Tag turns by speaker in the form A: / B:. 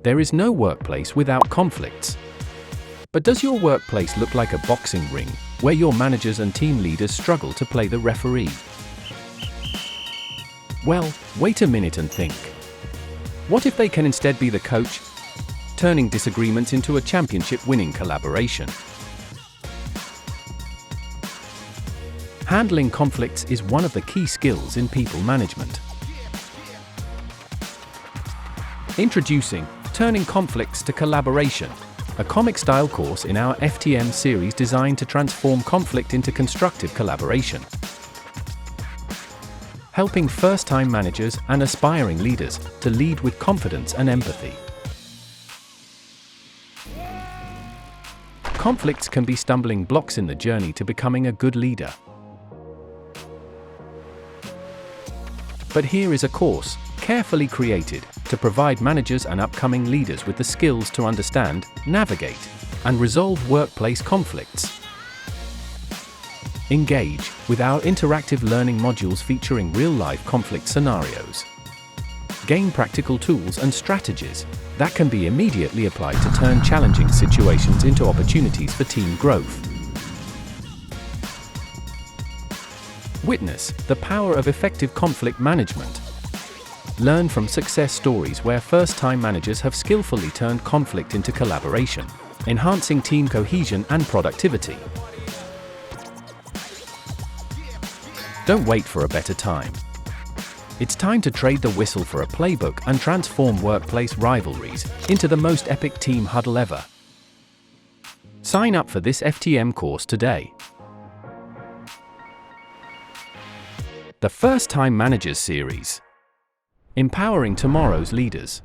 A: There is no workplace without conflicts. But does your workplace look like a boxing ring, where your managers and team leaders struggle to play the referee? Well, wait a minute and think. What if they can instead be the coach, turning disagreements into a championship-winning collaboration? Handling conflicts is one of the key skills in people management. Introducing Turning Conflicts to Collaboration, a comic-style course in our FTM series designed to transform conflict into constructive collaboration. Helping first-time managers and aspiring leaders to lead with confidence and empathy. Conflicts can be stumbling blocks in the journey to becoming a good leader. But here is a course, carefully created, to provide managers and upcoming leaders with the skills to understand, navigate, and resolve workplace conflicts. Engage with our interactive learning modules featuring real-life conflict scenarios. Gain practical tools and strategies that can be immediately applied to turn challenging situations into opportunities for team growth. Witness the power of effective conflict management. Learn from success stories where first-time managers have skillfully turned conflict into collaboration, enhancing team cohesion and productivity. Don't wait for a better time. It's time to trade the whistle for a playbook and transform workplace rivalries into the most epic team huddle ever. Sign up for this FTM course today. The First Time Managers Series. Empowering tomorrow's leaders.